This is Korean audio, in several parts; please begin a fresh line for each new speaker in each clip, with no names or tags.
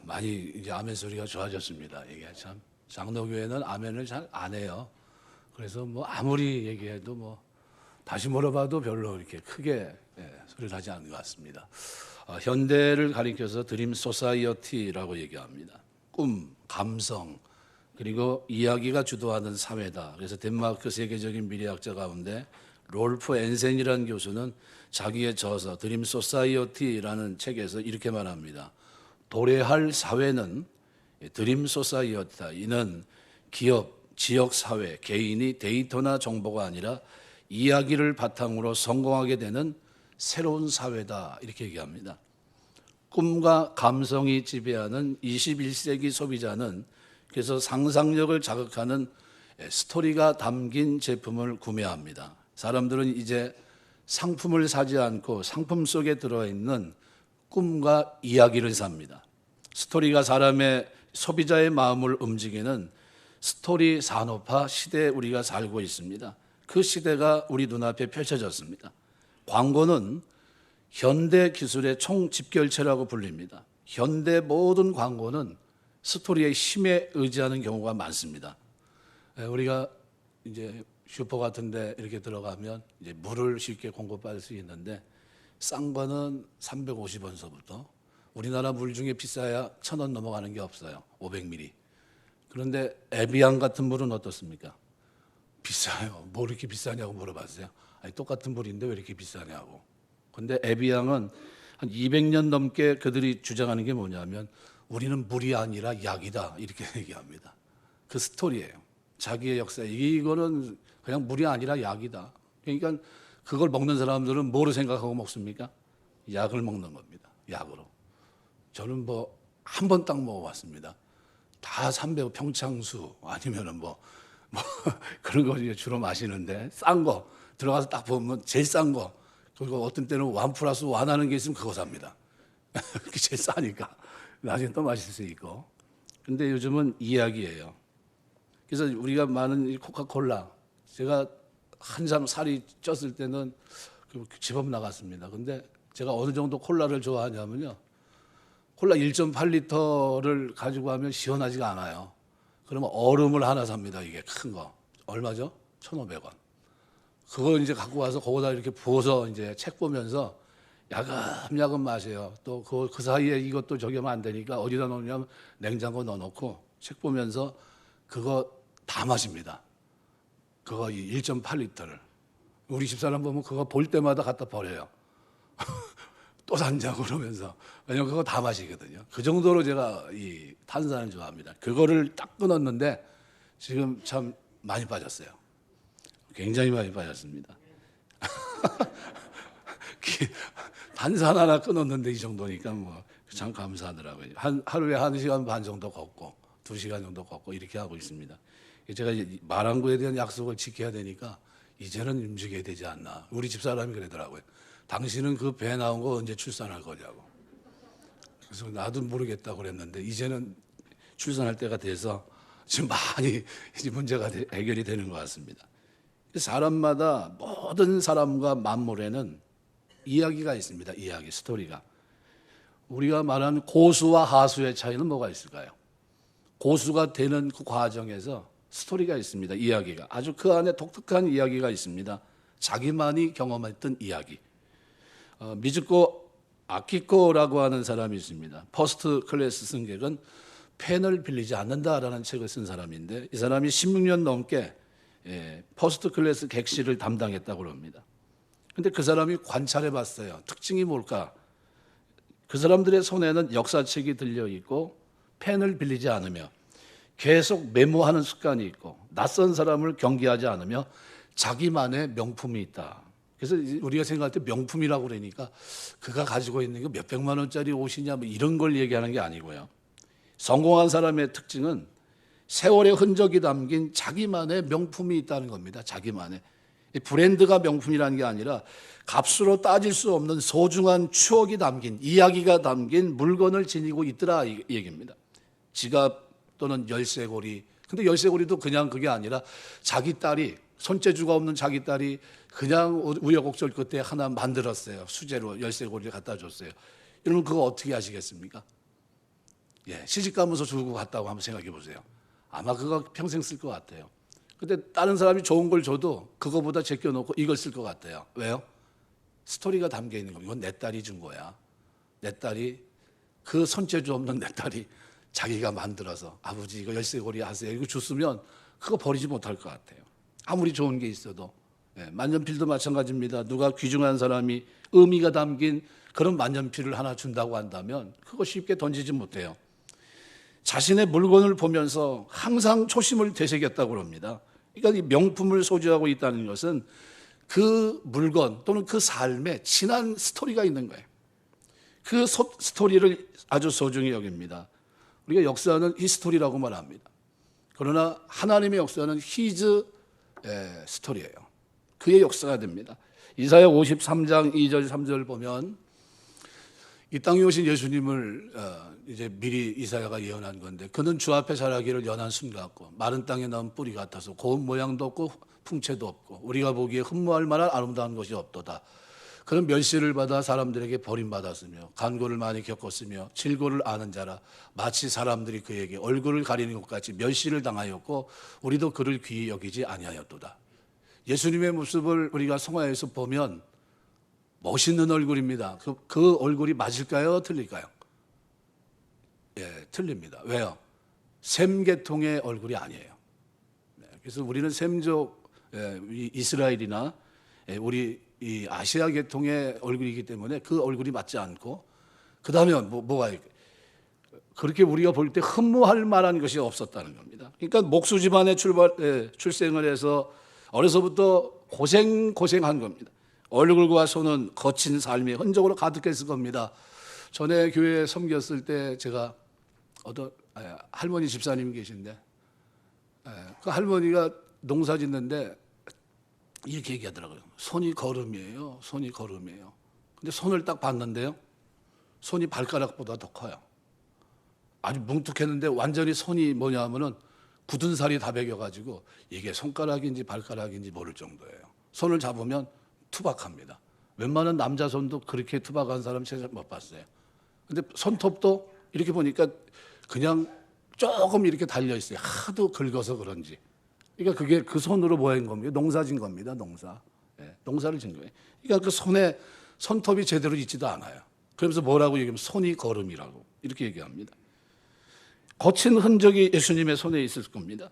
많이 이제 아멘 소리가 좋아졌습니다. 이게 참 장로교회는 아멘을 잘 안 해요. 그래서 뭐 아무리 얘기해도 뭐 다시 물어봐도 별로 이렇게 크게 소리를 하지 않는 것 같습니다. 현대를 가리켜서 드림 소사이어티라고 얘기합니다. 꿈, 감성, 그리고 이야기가 주도하는 사회다. 그래서 덴마크 세계적인 미래학자 가운데 롤프 엔센이라는 교수는 자기의 저서 드림 소사이어티라는 책에서 이렇게 말합니다. 도래할 사회는 드림 소사이어티다. 이는 기업, 지역 사회, 개인이 데이터나 정보가 아니라 이야기를 바탕으로 성공하게 되는 새로운 사회다. 이렇게 얘기합니다. 꿈과 감성이 지배하는 21세기 소비자는 그래서 상상력을 자극하는 스토리가 담긴 제품을 구매합니다. 사람들은 이제 상품을 사지 않고 상품 속에 들어있는 꿈과 이야기를 삽니다. 스토리가 사람의 소비자의 마음을 움직이는 스토리 산업화 시대에 우리가 살고 있습니다. 그 시대가 우리 눈앞에 펼쳐졌습니다. 광고는 현대 기술의 총집결체라고 불립니다. 현대 모든 광고는 스토리의 힘에 의지하는 경우가 많습니다. 우리가 이제 슈퍼 같은 데 이렇게 들어가면 이제 물을 쉽게 공급받을 수 있는데 싼 거는 350원서부터 우리나라 물 중에 비싸야 1,000원 넘어가는 게 없어요. 500ml. 그런데 에비앙 같은 물은 어떻습니까? 비싸요. 뭐 이렇게 비싸냐고 물어봤어요. 아니, 똑같은 물인데 왜 이렇게 비싸냐고. 근데 에비앙은 한 200년 넘게 그들이 주장하는 게 뭐냐면 우리는 물이 아니라 약이다. 이렇게 얘기합니다. 그 스토리예요. 자기의 역사. 이거는 그냥 물이 아니라 약이다. 그러니까 그걸 먹는 사람들은 뭐로 생각하고 먹습니까? 약을 먹는 겁니다. 약으로. 저는 뭐 한 번 딱 먹어봤습니다. 다 300 평창수 아니면은 뭐 그런 거 주로 마시는데 싼 거 들어가서 딱 보면 제일 싼 거 그리고 어떤 때는 1+1 하는 게 있으면 그거 삽니다. 그게 제일 싸니까 나중에 또 마실 수 있고. 근데 요즘은 이야기예요. 그래서 우리가 많은 이 코카콜라 제가 한참 살이 쪘을 때는 집 앞 나갔습니다. 근데 제가 어느 정도 콜라를 좋아하냐면요. 콜라 1.8리터를 가지고 하면 시원하지가 않아요. 그러면 얼음을 하나 삽니다. 이게 큰 거. 얼마죠? 1,500원. 그거 이제 갖고 와서 거기다 이렇게 부어서 이제 책 보면서 야금야금 마셔요. 또 그 사이에 이것도 저기 하면 안 되니까 어디다 넣냐면 냉장고 넣어놓고 책 보면서 그거 다 마십니다. 그거 1.8리터를. 우리 집사람 보면 그거 볼 때마다 갖다 버려요. 또 산자고 그러면서. 왜냐면 그거 다 마시거든요. 그 정도로 제가 이 탄산을 좋아합니다. 그거를 딱 끊었는데 지금 참 많이 빠졌어요. 굉장히 많이 빠졌습니다. 탄산 하나 끊었는데 이 정도니까 뭐 참 감사하더라고요. 하루에 1시간 반 정도 걷고 2시간 정도 걷고 이렇게 하고 있습니다. 제가 말한 거에 대한 약속을 지켜야 되니까 이제는 움직여야 되지 않나. 우리 집사람이 그러더라고요. 당신은 그 배 나온 거 언제 출산할 거냐고. 그래서 나도 모르겠다고 그랬는데 이제는 출산할 때가 돼서 지금 많이 이제 문제가 해결이 되는 것 같습니다. 사람마다 모든 사람과 만물에는 이야기가 있습니다. 이야기, 스토리가. 우리가 말하는 고수와 하수의 차이는 뭐가 있을까요? 고수가 되는 그 과정에서 스토리가 있습니다. 이야기가. 아주 그 안에 독특한 이야기가 있습니다. 자기만이 경험했던 이야기. 미즈코 아키코라고 하는 사람이 있습니다. 퍼스트 클래스 승객은 펜을 빌리지 않는다라는 책을 쓴 사람인데 이 사람이 16년 넘게 퍼스트 클래스 객실을 담당했다고 합니다. 근데 그 사람이 관찰해 봤어요. 특징이 뭘까? 그 사람들의 손에는 역사책이 들려 있고 펜을 빌리지 않으며 계속 메모하는 습관이 있고 낯선 사람을 경계하지 않으며 자기만의 명품이 있다. 그래서 우리가 생각할 때 명품이라고 그러니까 그가 가지고 있는 게 몇백만 원짜리 옷이냐 뭐 이런 걸 얘기하는 게 아니고요. 성공한 사람의 특징은 세월의 흔적이 담긴 자기만의 명품이 있다는 겁니다. 자기만의. 브랜드가 명품이라는 게 아니라 값으로 따질 수 없는 소중한 추억이 담긴 이야기가 담긴 물건을 지니고 있더라 이 얘기입니다. 지갑 또는 열쇠고리. 근데 열쇠고리도 그냥 그게 아니라 자기 딸이 손재주가 없는 자기 딸이 그냥 우여곡절 끝에 하나 만들었어요. 수제로 열쇠고리를 갖다 줬어요. 여러분 그거 어떻게 하시겠습니까? 예, 시집가면서 주고 갔다고 한번 생각해 보세요. 아마 그거 평생 쓸 것 같아요. 근데 다른 사람이 좋은 걸 줘도 그거보다 제껴놓고 이걸 쓸 것 같아요. 왜요? 스토리가 담겨 있는 겁니다. 이건 내 딸이 준 거야. 내 딸이, 그 손재주 없는 내 딸이 자기가 만들어서 아버지 이거 열쇠고리 하세요. 이거 줬으면 그거 버리지 못할 것 같아요. 아무리 좋은 게 있어도. 예, 만년필도 마찬가지입니다. 누가 귀중한 사람이 의미가 담긴 그런 만년필을 하나 준다고 한다면 그거 쉽게 던지지 못해요. 자신의 물건을 보면서 항상 초심을 되새겼다고 합니다. 그러니까 이 명품을 소지하고 있다는 것은 그 물건 또는 그 삶에 진한 스토리가 있는 거예요. 그 스토리를 아주 소중히 여깁니다. 우리가 역사는 히스토리라고 말합니다. 그러나 하나님의 역사는 히즈 스토리예요. 그의 역사가 됩니다. 이사야 53장 2절 3절 보면 이 땅에 오신 예수님을 이제 미리 이사야가 예언한 건데, 그는 주 앞에 자라기를 연한 순 같고 마른 땅에 나온 뿌리 같아서 고운 모양도 없고 풍채도 없고 우리가 보기에 흠모할 만한 아름다운 것이 없도다. 그는 멸시를 받아 사람들에게 버림받았으며 간고를 많이 겪었으며 질고를 아는 자라. 마치 사람들이 그에게 얼굴을 가리는 것 같이 멸시를 당하였고 우리도 그를 귀히 여기지 아니하였도다. 예수님의 모습을 우리가 성화에서 보면 멋있는 얼굴입니다. 그 얼굴이 맞을까요? 틀릴까요? 예, 틀립니다. 왜요? 셈 계통의 얼굴이 아니에요. 그래서 우리는 셈족 이스라엘이나 우리 이 아시아 계통의 얼굴이기 때문에 그 얼굴이 맞지 않고, 그 다음에 뭐가 그렇게 우리가 볼 때 흠모할 만한 것이 없었다는 겁니다. 그러니까 목수 집안에 출생을 해서 어려서부터 고생한 겁니다. 얼굴과 손은 거친 삶의 흔적으로 가득했을 겁니다. 전에 교회에 섬겼을 때 제가 어떤 할머니 집사님이 계신데, 그 할머니가 농사 짓는데 이렇게 얘기하더라고요. 손이 거름이에요. 손이 거름이에요. 근데 손을 딱 봤는데요, 손이 발가락보다 더 커요. 아주 뭉툭했는데 완전히 손이 뭐냐 하면은 굳은 살이 다 배겨가지고 이게 손가락인지 발가락인지 모를 정도예요. 손을 잡으면 투박합니다. 웬만한 남자 손도 그렇게 투박한 사람 제가 못 봤어요. 근데 손톱도 이렇게 보니까 그냥 조금 이렇게 달려 있어요. 하도 긁어서 그런지. 그러니까 그게 그 손으로 모인 겁니다. 농사 진 겁니다. 농사를 진 거예요. 그러니까 그 손에 손톱이 제대로 있지도 않아요. 그러면서 뭐라고 얘기하면 손이 거름이라고 이렇게 얘기합니다. 거친 흔적이 예수님의 손에 있을 겁니다.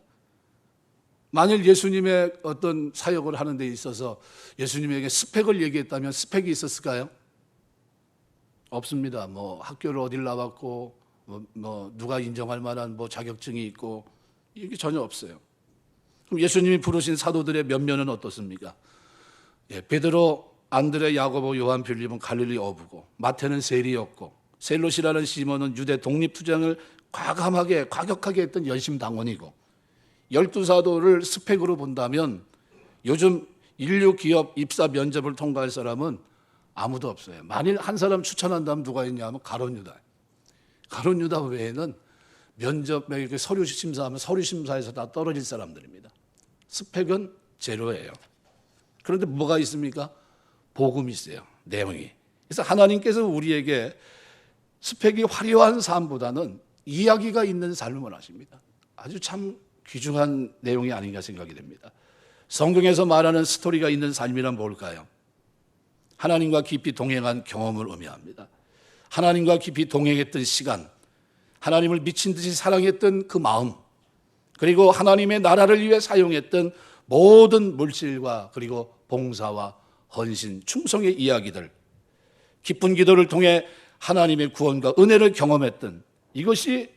만일 예수님의 어떤 사역을 하는 데 있어서 예수님에게 스펙을 얘기했다면 스펙이 있었을까요? 없습니다. 뭐 학교를 어딜 나왔고 뭐 누가 인정할 만한 뭐 자격증이 있고 이게 전혀 없어요. 그럼 예수님이 부르신 사도들의 면면은 어떻습니까? 예, 베드로, 안드레, 야고보, 요한, 빌립은 갈릴리 어부고, 마태는 세리였고, 셀롯이라는 시몬은 유대 독립투쟁을 과격하게 했던 열심당원이고, 12사도를 스펙으로 본다면 요즘 인류 기업 입사 면접을 통과할 사람은 아무도 없어요. 만일 한 사람 추천한다면 누가 있냐면 가룟유다. 가룟유다 외에는 면접에 이렇게 서류 심사하면 서류 심사에서 다 떨어질 사람들입니다. 스펙은 제로예요. 그런데 뭐가 있습니까? 복음이 있어요. 내용이. 그래서 하나님께서 우리에게 스펙이 화려한 삶보다는 이야기가 있는 삶을 원하십니다. 아주 참 귀중한 내용이 아닌가 생각이 됩니다. 성경에서 말하는 스토리가 있는 삶이란 뭘까요? 하나님과 깊이 동행한 경험을 의미합니다. 하나님과 깊이 동행했던 시간, 하나님을 미친 듯이 사랑했던 그 마음, 그리고 하나님의 나라를 위해 사용했던 모든 물질과 그리고 봉사와 헌신, 충성의 이야기들, 기쁜 기도를 통해 하나님의 구원과 은혜를 경험했던 이것이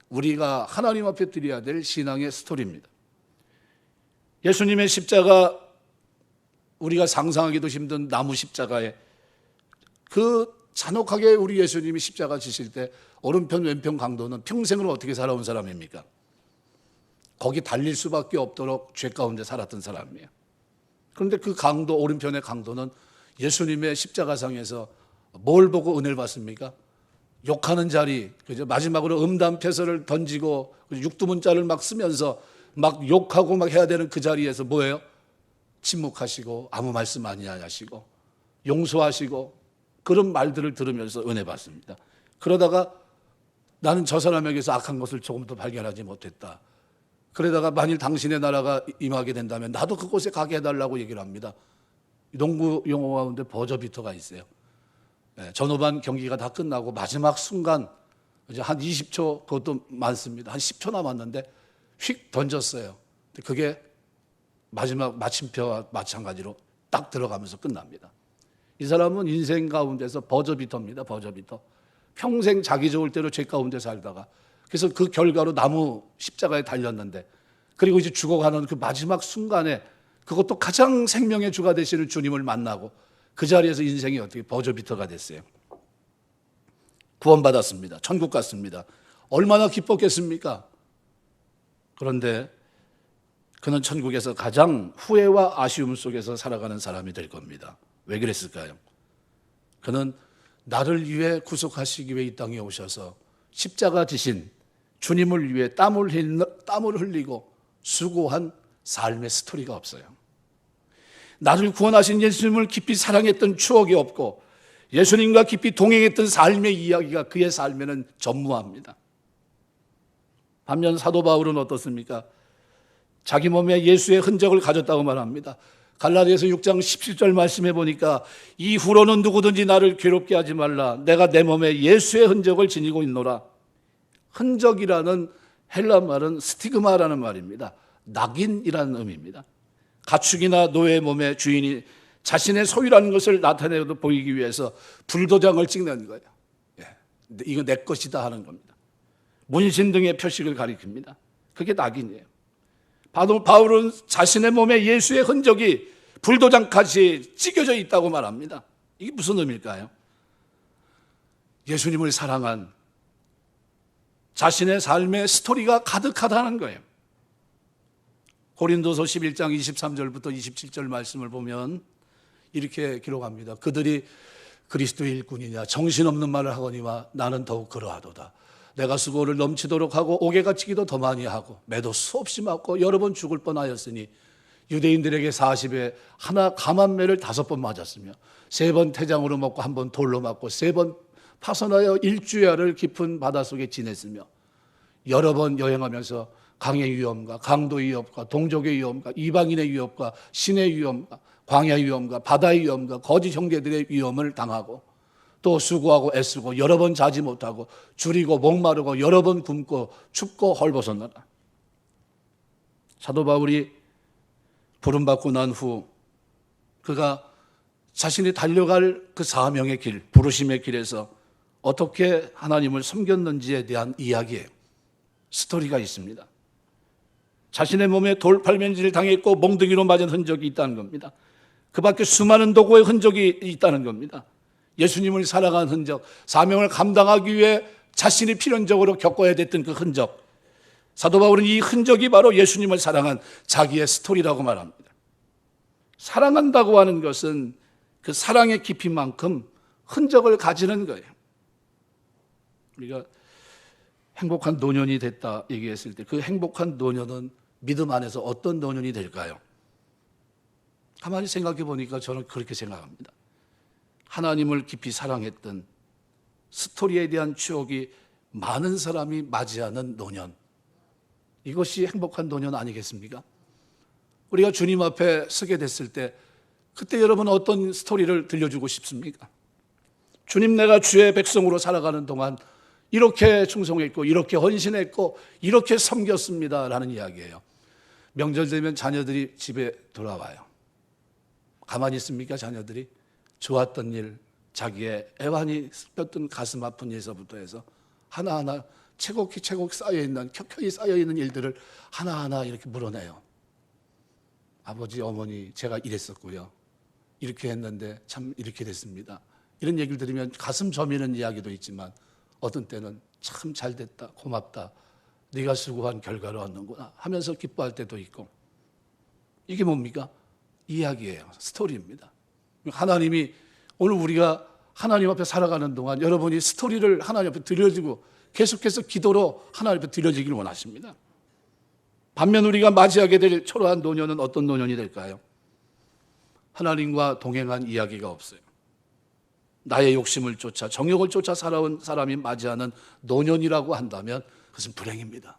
우리가 하나님 앞에 드려야 될 신앙의 스토리입니다. 예수님의 십자가, 우리가 상상하기도 힘든 나무 십자가에 그 잔혹하게 우리 예수님이 십자가 지실 때 오른편 왼편 강도는 평생을 어떻게 살아온 사람입니까? 거기 달릴 수밖에 없도록 죄 가운데 살았던 사람이에요. 그런데 그 강도, 오른편의 강도는 예수님의 십자가상에서 뭘 보고 은혜를 받습니까? 욕하는 자리, 그죠? 마지막으로 음담패설을 던지고 육두문자를 막 쓰면서 막 욕하고 막 해야 되는 그 자리에서 뭐예요? 침묵하시고 아무 말씀 아니하시고 용서하시고 그런 말들을 들으면서 은혜 받습니다. 그러다가 나는 저 사람에게서 악한 것을 조금도 발견하지 못했다. 그러다가 만일 당신의 나라가 임하게 된다면 나도 그곳에 가게 해달라고 얘기를 합니다. 농구 용어 가운데 버저비터가 있어요. 전후반 경기가 다 끝나고 마지막 순간 이제 한 20초, 그것도 많습니다. 한 10초 남았는데 휙 던졌어요. 그게 마지막 마침표와 마찬가지로 딱 들어가면서 끝납니다. 이 사람은 인생 가운데서 버저비터입니다. 버저비터. 평생 자기 좋을 대로 죄 가운데 살다가, 그래서 그 결과로 나무 십자가에 달렸는데, 그리고 이제 죽어가는 그 마지막 순간에 그것도 가장 생명의 주가 되시는 주님을 만나고 그 자리에서 인생이 어떻게 버저비터가 됐어요. 구원받았습니다. 천국 갔습니다. 얼마나 기뻤겠습니까? 그런데 그는 천국에서 가장 후회와 아쉬움 속에서 살아가는 사람이 될 겁니다. 왜 그랬을까요? 그는 나를 위해 구속하시기 위해 이 땅에 오셔서 십자가 지신 주님을 위해 땀을 흘리고 수고한 삶의 스토리가 없어요. 나를 구원하신 예수님을 깊이 사랑했던 추억이 없고 예수님과 깊이 동행했던 삶의 이야기가 그의 삶에는 전무합니다. 반면 사도 바울은 어떻습니까? 자기 몸에 예수의 흔적을 가졌다고 말합니다. 갈라디아서 6장 17절 말씀해 보니까 이후로는 누구든지 나를 괴롭게 하지 말라. 내가 내 몸에 예수의 흔적을 지니고 있노라. 흔적이라는 헬라 말은 스티그마라는 말입니다. 낙인이라는 의미입니다. 가축이나 노예 몸의 주인이 자신의 소유라는 것을 나타내도 보이기 위해서 불도장을 찍는 거예요. 이거 내 것이다 하는 겁니다. 문신 등의 표식을 가리킵니다. 그게 낙인이에요. 바울은 자신의 몸에 예수의 흔적이 불도장까지 찍혀져 있다고 말합니다. 이게 무슨 의미일까요? 예수님을 사랑한 자신의 삶의 스토리가 가득하다는 거예요. 고린도서 11장 23절부터 27절 말씀을 보면 이렇게 기록합니다. 그들이 그리스도의 일꾼이냐 정신없는 말을 하거니와 나는 더욱 그러하도다. 내가 수고를 넘치도록 하고 옥에 갇히기도 더 많이 하고 매도 수없이 맞고 여러 번 죽을 뻔하였으니 유대인들에게 40에 하나 감한매를 5번 맞았으며 3번 태장으로 맞고 1번 돌로 맞고 3번 파선하여 일주야를 깊은 바닷속에 지냈으며 여러 번 여행하면서 강의 위험과 강도의 위협과 동족의 위험과 이방인의 위협과 신의 위험과 광야의 위험과 바다의 위험과 거짓 형제들의 위험을 당하고 또 수고하고 애쓰고 여러 번 자지 못하고 줄이고 목마르고 여러 번 굶고 춥고 헐벗었노라. 사도 바울이 부름받고 난 후 그가 자신이 달려갈 그 사명의 길, 부르심의 길에서 어떻게 하나님을 섬겼는지에 대한 이야기예요. 스토리가 있습니다. 자신의 몸에 돌팔면질을 당했고 몽둥이로 맞은 흔적이 있다는 겁니다. 그 밖에 수많은 도구의 흔적이 있다는 겁니다. 예수님을 사랑한 흔적, 사명을 감당하기 위해 자신이 필연적으로 겪어야 됐던 그 흔적. 사도 바울은 이 흔적이 바로 예수님을 사랑한 자기의 스토리라고 말합니다. 사랑한다고 하는 것은 그 사랑의 깊이만큼 흔적을 가지는 거예요. 우리가 행복한 노년이 됐다 얘기했을 때 그 행복한 노년은 믿음 안에서 어떤 노년이 될까요? 가만히 생각해 보니까 저는 그렇게 생각합니다. 하나님을 깊이 사랑했던 스토리에 대한 추억이 많은 사람이 맞이하는 노년. 이것이 행복한 노년 아니겠습니까? 우리가 주님 앞에 서게 됐을 때 그때 여러분 어떤 스토리를 들려주고 싶습니까? 주님, 내가 주의 백성으로 살아가는 동안 이렇게 충성했고 이렇게 헌신했고 이렇게 섬겼습니다 라는 이야기예요. 명절 되면 자녀들이 집에 돌아와요. 가만히 있습니까? 자녀들이 좋았던 일, 자기의 애환이 뼈뜬 가슴 아픈 일서부터 해서 하나하나 채곡히 쌓여있는, 켜켜이 쌓여있는 일들을 하나하나 이렇게 물어내요. 아버지, 어머니, 제가 이랬었고요. 이렇게 했는데 참 이렇게 됐습니다. 이런 얘기를 들으면 가슴 저미는 이야기도 있지만 어떤 때는 참 잘됐다, 고맙다, 네가 수고한 결과를 얻는구나 하면서 기뻐할 때도 있고. 이게 뭡니까? 이야기예요. 스토리입니다. 하나님이 오늘 우리가 하나님 앞에 살아가는 동안 여러분이 스토리를 하나님 앞에 들려주고 계속해서 기도로 하나님 앞에 들려지기를 원하십니다. 반면 우리가 맞이하게 될 초라한 노년은 어떤 노년이 될까요? 하나님과 동행한 이야기가 없어요. 나의 욕심을 쫓아 정욕을 쫓아 살아온 사람이 맞이하는 노년이라고 한다면 그것은 불행입니다.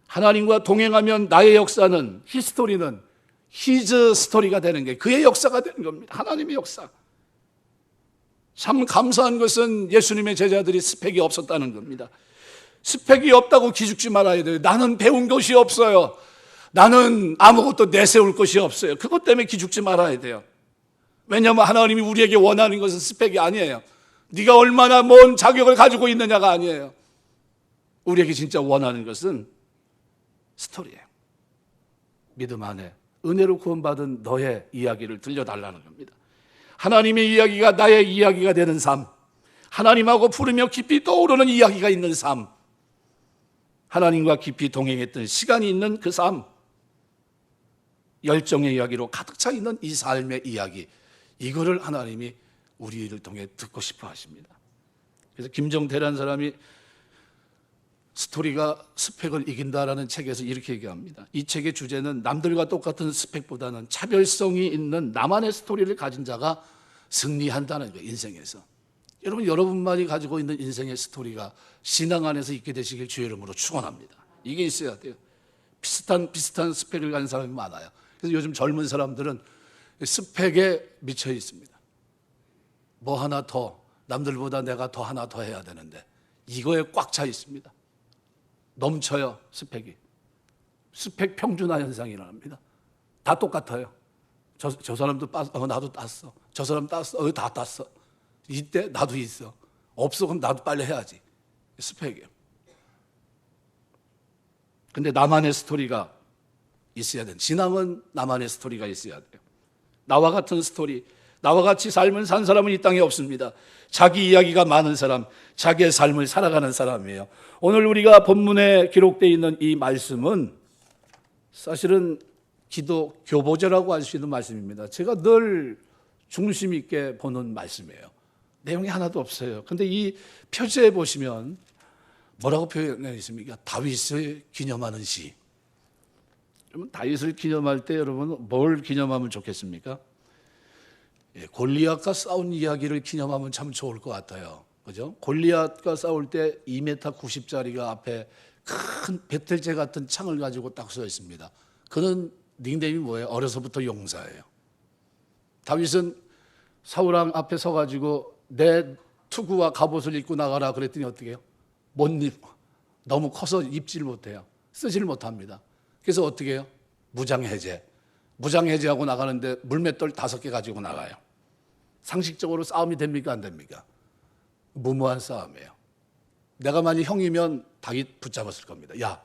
하나님과 동행하면 나의 역사는, 히스토리는 히즈 스토리가 되는 게 그의 역사가 되는 겁니다. 하나님의 역사. 참 감사한 것은 예수님의 제자들이 스펙이 없었다는 겁니다. 스펙이 없다고 기죽지 말아야 돼요. 나는 배운 것이 없어요. 나는 아무것도 내세울 것이 없어요. 그것 때문에 기죽지 말아야 돼요. 왜냐하면 하나님이 우리에게 원하는 것은 스펙이 아니에요. 네가 얼마나 뭔 자격을 가지고 있느냐가 아니에요. 우리에게 진짜 원하는 것은 스토리예요. 믿음 안에 은혜로 구원받은 너의 이야기를 들려달라는 겁니다. 하나님의 이야기가 나의 이야기가 되는 삶, 하나님하고 부르며 깊이 떠오르는 이야기가 있는 삶, 하나님과 깊이 동행했던 시간이 있는 그 삶, 열정의 이야기로 가득 차 있는 이 삶의 이야기, 이거를 하나님이 우리를 통해 듣고 싶어 하십니다. 그래서 김정태라는 사람이 스토리가 스펙을 이긴다라는 책에서 이렇게 얘기합니다. 이 책의 주제는 남들과 똑같은 스펙보다는 차별성이 있는 나만의 스토리를 가진 자가 승리한다는 거예요, 인생에서. 여러분만이 가지고 있는 인생의 스토리가 신앙 안에서 있게 되시길 주의 이름으로 축원합니다. 이게 있어야 돼요. 비슷한 스펙을 가진 사람이 많아요. 그래서 요즘 젊은 사람들은 스펙에 미쳐 있습니다. 뭐 하나 더, 남들보다 내가 더 하나 더 해야 되는데 이거에 꽉 차 있습니다. 넘쳐요, 스펙이. 스펙 평준화 현상이 일어납니다. 다 똑같아요. 저 사람도 나도 땄어. 저 사람 땄어. 다 땄어. 이때 나도 있어. 없어, 그럼 나도 빨리 해야지. 스펙이에요. 근데 나만의 스토리가 있어야 돼요. 신앙은 나만의 스토리가 있어야 돼요. 나와 같은 스토리, 나와 같이 삶을 산 사람은 이 땅에 없습니다. 자기 이야기가 많은 사람, 자기의 삶을 살아가는 사람이에요. 오늘 우리가 본문에 기록되어 있는 이 말씀은 사실은 기도 교보제라고 할 수 있는 말씀입니다. 제가 늘 중심 있게 보는 말씀이에요. 내용이 하나도 없어요. 근데 이 표제에 보시면 뭐라고 표현되어 있습니까? 다윗을 기념하는 시. 그러면 다윗을 기념할 때 여러분 뭘 기념하면 좋겠습니까? 골리앗과 싸운 이야기를 기념하면 참 좋을 것 같아요. 그죠? 골리앗과 싸울 때 2m 90짜리가 앞에 큰 배틀제 같은 창을 가지고 딱 서 있습니다. 그는 닉네임이 뭐예요? 어려서부터 용사예요. 다윗은 사울왕 앞에 서가지고 내 투구와 갑옷을 입고 나가라 그랬더니 어떻게 해요? 못 입고 너무 커서 입질 못해요. 쓰질 못합니다. 그래서 어떻게 해요? 무장해제하고 나가는데 물맷돌 5개 가지고 나가요. 상식적으로 싸움이 됩니까? 안 됩니까? 무모한 싸움이에요. 내가 만약 형이면 다윗 붙잡았을 겁니다. 야,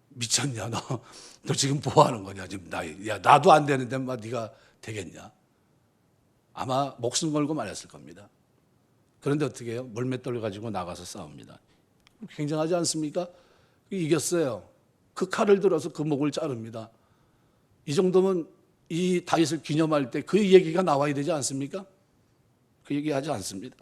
미쳤냐 너 지금 뭐 하는 거냐 지금 야 나도 안 되는데 막 네가 되겠냐? 아마 목숨 걸고 말했을 겁니다. 그런데 어떻게 해요? 물맷돌을 가지고 나가서 싸웁니다. 굉장하지 않습니까? 이겼어요. 그 칼을 들어서 그 목을 자릅니다. 이 정도면 이 다윗을 기념할 때 그 얘기가 나와야 되지 않습니까? 그 얘기하지 않습니다.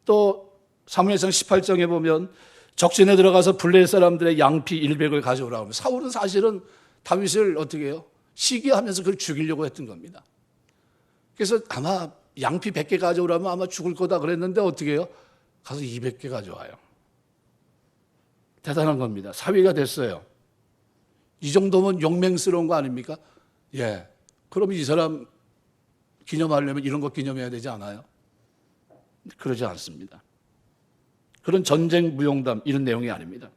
또 사무엘상 18장에 보면 적진에 들어가서 블레셋 사람들의 양피 100을 가져오라고 합니다. 사울은 사실은 다윗을 어떻게 해요? 시기하면서 그걸 죽이려고 했던 겁니다. 그래서 아마 양피 100개 가져오라면 아마 죽을 거다 그랬는데 어떻게 해요? 가서 200개 가져와요. 대단한 겁니다. 사위가 됐어요. 이 정도면 용맹스러운 거 아닙니까? 예. 그럼 이 사람 기념하려면 이런 거 기념해야 되지 않아요? 그러지 않습니다. 그런 전쟁 무용담 이런 내용이 아닙니다.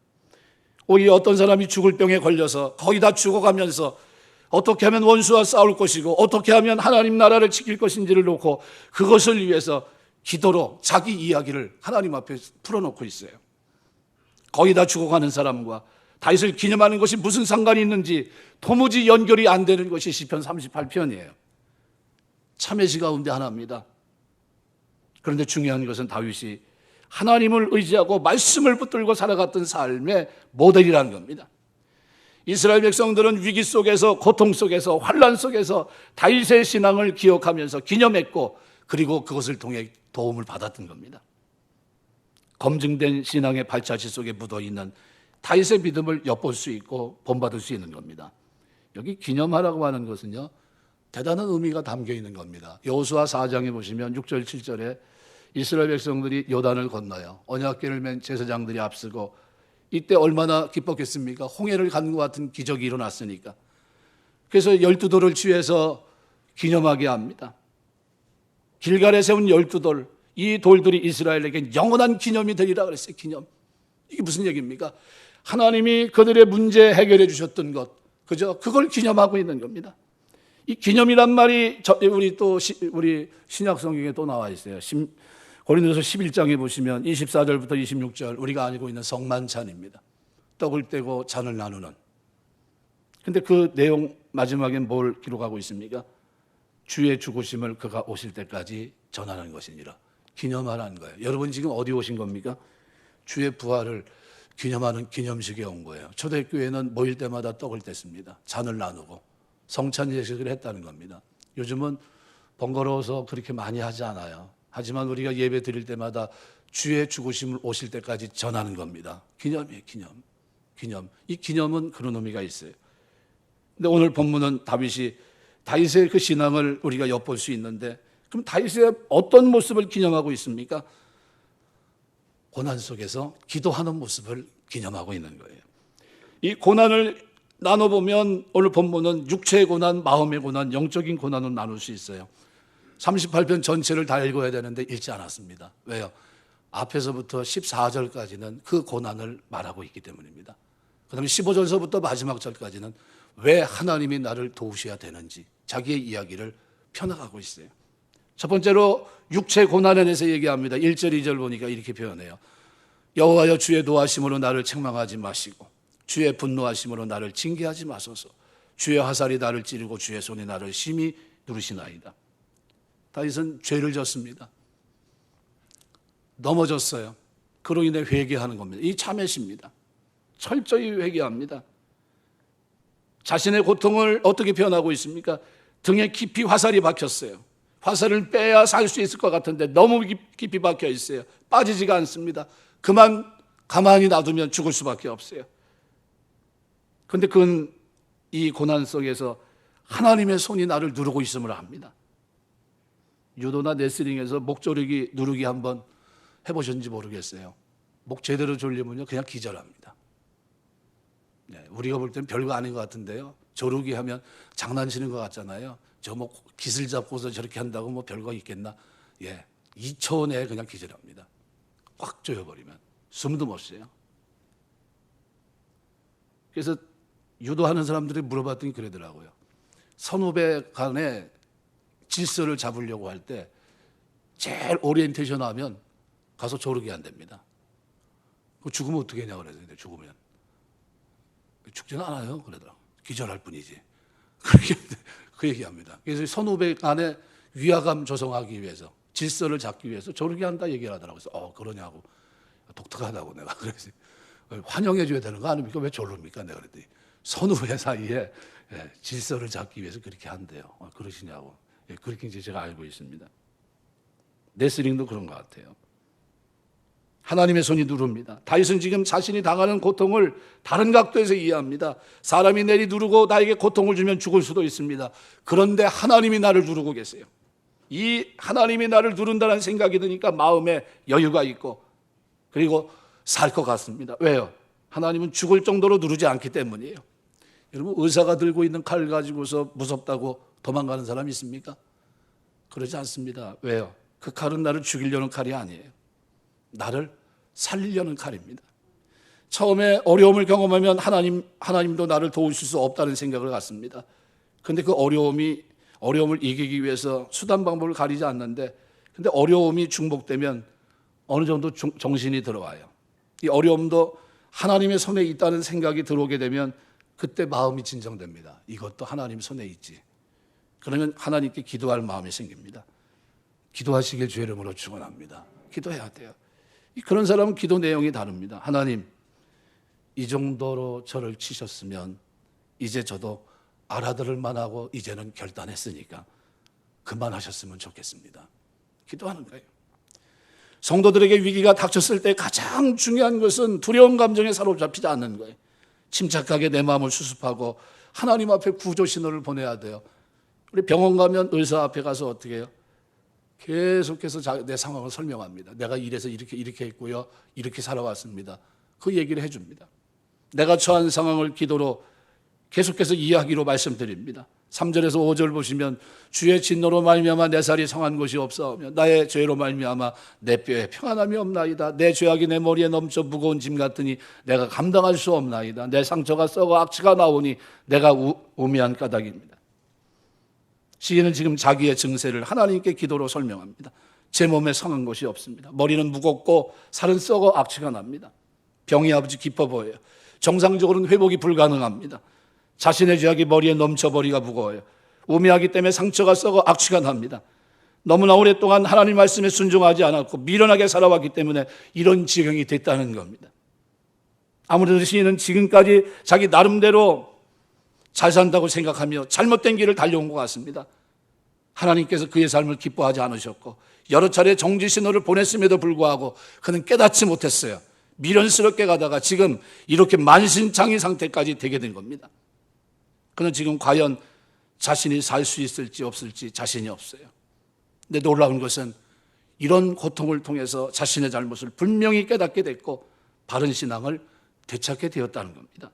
오히려 어떤 사람이 죽을 병에 걸려서 거의 다 죽어가면서 어떻게 하면 원수와 싸울 것이고 어떻게 하면 하나님 나라를 지킬 것인지를 놓고 그것을 위해서 기도로 자기 이야기를 하나님 앞에 풀어놓고 있어요. 거의 다 죽어가는 사람과 다윗을 기념하는 것이 무슨 상관이 있는지 도무지 연결이 안 되는 것이 시편 38편이에요. 참회시 가운데 하나입니다. 그런데 중요한 것은 다윗이 하나님을 의지하고 말씀을 붙들고 살아갔던 삶의 모델이라는 겁니다. 이스라엘 백성들은 위기 속에서 고통 속에서 환난 속에서 다윗의 신앙을 기억하면서 기념했고 그리고 그것을 통해 도움을 받았던 겁니다. 검증된 신앙의 발자취 속에 묻어있는 다윗의 믿음을 엿볼 수 있고 본받을 수 있는 겁니다. 여기 기념하라고 하는 것은요, 대단한 의미가 담겨 있는 겁니다. 여호수아 4장에 보시면 6절 7절에 이스라엘 백성들이 요단을 건너요. 언약궤를 맨 제사장들이 앞서고 이때 얼마나 기뻤겠습니까? 홍해를 간 것 같은 기적이 일어났으니까. 그래서 12돌을 취해서 기념하게 합니다. 길갈에 세운 12돌, 이 돌들이 이스라엘에게 영원한 기념이 되리라 그랬어요. 기념. 이게 무슨 얘기입니까? 하나님이 그들의 문제 해결해 주셨던 것, 그죠? 그걸 기념하고 있는 겁니다. 이 기념이란 말이 우리 신약 성경에 또 나와 있어요. 고린도서 11장에 보시면 24절부터 26절 우리가 알고 있는 성만찬입니다. 떡을 떼고 잔을 나누는. 근데 그 내용 마지막엔 뭘 기록하고 있습니까? 주의 죽으심을 그가 오실 때까지 전하는 것이니라. 기념하라는 거예요. 여러분 지금 어디 오신 겁니까? 주의 부활을 기념하는 기념식에 온 거예요. 초대교회는 모일 때마다 떡을 뗐습니다. 잔을 나누고 성찬 예식을 했다는 겁니다. 요즘은 번거로워서 그렇게 많이 하지 않아요. 하지만 우리가 예배 드릴 때마다 주의 죽으심을 오실 때까지 전하는 겁니다. 기념이에요, 기념. 기념. 이 기념은 그런 의미가 있어요. 근데 오늘 본문은 다윗의 그 신앙을 우리가 엿볼 수 있는데, 그럼 다윗의 어떤 모습을 기념하고 있습니까? 고난 속에서 기도하는 모습을 기념하고 있는 거예요. 이 고난을 나눠보면 오늘 본문은 육체의 고난, 마음의 고난, 영적인 고난으로 나눌 수 있어요. 38편 전체를 다 읽어야 되는데 읽지 않았습니다. 왜요? 앞에서부터 14절까지는 그 고난을 말하고 있기 때문입니다. 그 다음에 15절서부터 마지막 절까지는 왜 하나님이 나를 도우셔야 되는지 자기의 이야기를 펴나가고 있어요. 첫 번째로 육체 고난에 대해서 얘기합니다. 1절, 2절 보니까 이렇게 표현해요. 여호와여 주의 노하심으로 나를 책망하지 마시고 주의 분노하심으로 나를 징계하지 마소서. 주의 화살이 나를 찌르고 주의 손이 나를 심히 누르시나이다. 다윗은 죄를 졌습니다. 넘어졌어요. 그로 인해 회개하는 겁니다. 이 참회십니다. 철저히 회개합니다. 자신의 고통을 어떻게 표현하고 있습니까? 등에 깊이 화살이 박혔어요. 화살을 빼야 살 수 있을 것 같은데 너무 깊이 박혀 있어요. 빠지지가 않습니다. 그만 가만히 놔두면 죽을 수밖에 없어요. 그런데 그건 이 고난 속에서 하나님의 손이 나를 누르고 있음을 압니다. 유도나 레슬링에서 목 조르기 누르기 한번 해보셨는지 모르겠어요. 목 제대로 졸리면요 그냥 기절합니다. 네, 우리가 볼 때는 별거 아닌 것 같은데요. 조르기 하면 장난치는 것 같잖아요. 저 뭐 깃을 잡고서 저렇게 한다고 뭐 별거 있겠나? 예, 2초 내에 그냥 기절합니다. 꽉 조여버리면 숨도 못 쉬어요. 그래서 유도하는 사람들이 물어봤더니 그러더라고요. 선후배 간에 질서를 잡으려고 할 때 제일 오리엔테이션 하면 가서 조르기 안 됩니다. 죽으면 어떻게 하냐고 그래서 죽으면 죽지는 않아요. 그러더라고요. 기절할 뿐이지. 그렇게 그 얘기합니다. 그래서 선후배 간에 위화감 조성하기 위해서 질서를 잡기 위해서 조르기 한다 얘기를 하더라고요. 그래서 그러냐고 독특하다고 내가 그래서 환영해 줘야 되는 거 아닙니까? 왜 조릅니까? 내가 그랬더니 선후배 사이에 질서를 잡기 위해서 그렇게 한대요. 그러시냐고. 그렇게 이제 제가 알고 있습니다. 레슬링도 그런 것 같아요. 하나님의 손이 누릅니다. 다윗은 지금 자신이 당하는 고통을 다른 각도에서 이해합니다. 사람이 내리 누르고 나에게 고통을 주면 죽을 수도 있습니다. 그런데 하나님이 나를 누르고 계세요. 이 하나님이 나를 누른다는 생각이 드니까 마음에 여유가 있고 그리고 살 것 같습니다. 왜요? 하나님은 죽을 정도로 누르지 않기 때문이에요. 여러분 의사가 들고 있는 칼 가지고서 무섭다고 도망가는 사람 있습니까? 그러지 않습니다. 왜요? 그 칼은 나를 죽이려는 칼이 아니에요. 나를 살리려는 칼입니다. 처음에 어려움을 경험하면 하나님도 나를 도우실 수 없다는 생각을 갖습니다. 그런데 그 어려움을 이기기 위해서 수단 방법을 가리지 않는데 근데 어려움이 중복되면 어느 정도 정신이 들어와요. 이 어려움도 하나님의 손에 있다는 생각이 들어오게 되면 그때 마음이 진정됩니다. 이것도 하나님 손에 있지. 그러면 하나님께 기도할 마음이 생깁니다. 기도하시길 주의 이름으로 축원합니다. 기도해야 돼요. 그런 사람은 기도 내용이 다릅니다. 하나님, 이 정도로 저를 치셨으면 이제 저도 알아들을 만하고 이제는 결단했으니까 그만하셨으면 좋겠습니다. 기도하는 거예요. 성도들에게 위기가 닥쳤을 때 가장 중요한 것은 두려운 감정에 사로잡히지 않는 거예요. 침착하게 내 마음을 수습하고 하나님 앞에 구조 신호를 보내야 돼요. 우리 병원 가면 의사 앞에 가서 어떻게 해요? 계속해서 내 상황을 설명합니다. 내가 이래서 이렇게 했고요. 이렇게 살아왔습니다. 그 얘기를 해줍니다. 내가 처한 상황을 기도로 계속해서 이야기로 말씀드립니다. 3절에서 5절 보시면 주의 진노로 말미암아 내 살이 성한 것이 없사오며 나의 죄로 말미암아 내 뼈에 평안함이 없나이다. 내 죄악이 내 머리에 넘쳐 무거운 짐 같으니 내가 감당할 수 없나이다. 내 상처가 썩어 악취가 나오니 내가 우매한 까닭입니다. 시인은 지금 자기의 증세를 하나님께 기도로 설명합니다. 제 몸에 성한 것이 없습니다. 머리는 무겁고 살은 썩어 악취가 납니다. 병이 아주 깊어 보여요. 정상적으로는 회복이 불가능합니다. 자신의 죄악이 머리에 넘쳐 머리가 무거워요. 우매하기 때문에 상처가 썩어 악취가 납니다. 너무나 오랫동안 하나님 말씀에 순종하지 않았고 미련하게 살아왔기 때문에 이런 지경이 됐다는 겁니다. 아무래도 시인은 지금까지 자기 나름대로 잘 산다고 생각하며 잘못된 길을 달려온 것 같습니다. 하나님께서 그의 삶을 기뻐하지 않으셨고 여러 차례 정지 신호를 보냈음에도 불구하고 그는 깨닫지 못했어요. 미련스럽게 가다가 지금 이렇게 만신창이 상태까지 되게 된 겁니다. 그는 지금 과연 자신이 살 수 있을지 없을지 자신이 없어요. 근데 놀라운 것은 이런 고통을 통해서 자신의 잘못을 분명히 깨닫게 됐고 바른 신앙을 되찾게 되었다는 겁니다.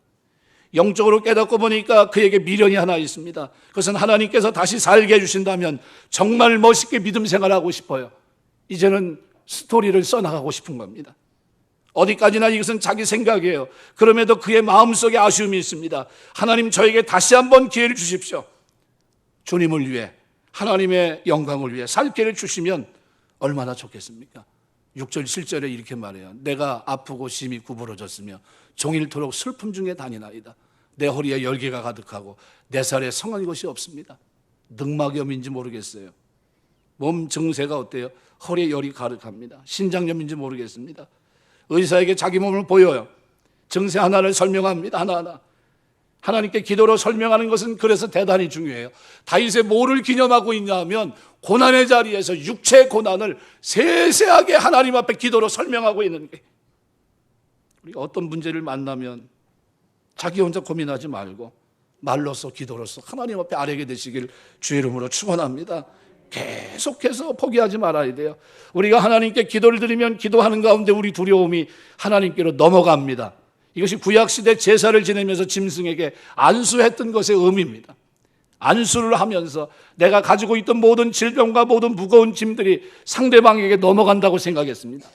영적으로 깨닫고 보니까 그에게 미련이 하나 있습니다. 그것은 하나님께서 다시 살게 해주신다면 정말 멋있게 믿음 생활하고 싶어요. 이제는 스토리를 써나가고 싶은 겁니다. 어디까지나 이것은 자기 생각이에요. 그럼에도 그의 마음속에 아쉬움이 있습니다. 하나님 저에게 다시 한번 기회를 주십시오. 주님을 위해 하나님의 영광을 위해 살 기회를 주시면 얼마나 좋겠습니까? 6절 7절에 이렇게 말해요. 내가 아프고 심히 구부러졌으며 종일토록 슬픔 중에 다니나이다. 내 허리에 열개가 가득하고 내 살에 성한 것이 없습니다. 늑막염인지 모르겠어요. 몸 증세가 어때요? 허리에 열이 가득합니다. 신장염인지 모르겠습니다. 의사에게 자기 몸을 보여요. 증세 하나를 설명합니다. 하나하나. 하나님께 기도로 설명하는 것은 그래서 대단히 중요해요. 다윗의 뭐를 기념하고 있냐 하면 고난의 자리에서 육체의 고난을 세세하게 하나님 앞에 기도로 설명하고 있는 게, 우리가 어떤 문제를 만나면 자기 혼자 고민하지 말고 말로써 기도로써 하나님 앞에 아뢰게 되시길 주의 이름으로 축원합니다. 계속해서 포기하지 말아야 돼요. 우리가 하나님께 기도를 드리면 기도하는 가운데 우리 두려움이 하나님께로 넘어갑니다. 이것이 구약시대 제사를 지내면서 짐승에게 안수했던 것의 의미입니다. 안수를 하면서 내가 가지고 있던 모든 질병과 모든 무거운 짐들이 상대방에게 넘어간다고 생각했습니다.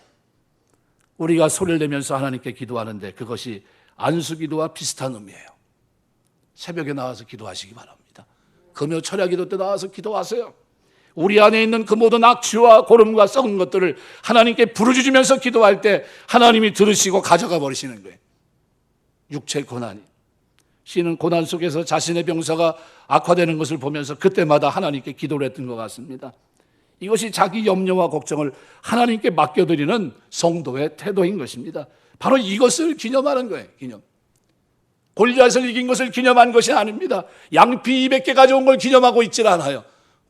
우리가 소리를 내면서 하나님께 기도하는데 그것이 안수기도와 비슷한 의미예요. 새벽에 나와서 기도하시기 바랍니다. 금요 철야기도 때 나와서 기도하세요. 우리 안에 있는 그 모든 악취와 고름과 썩은 것들을 하나님께 부르짖으면서 기도할 때 하나님이 들으시고 가져가 버리시는 거예요. 육체 고난이. 시인은 고난 속에서 자신의 병사가 악화되는 것을 보면서 그때마다 하나님께 기도를 했던 것 같습니다. 이것이 자기 염려와 걱정을 하나님께 맡겨드리는 성도의 태도인 것입니다. 바로 이것을 기념하는 거예요. 기념. 골리앗을 이긴 것을 기념한 것이 아닙니다. 양피 200개 가져온 걸 기념하고 있질 않아요.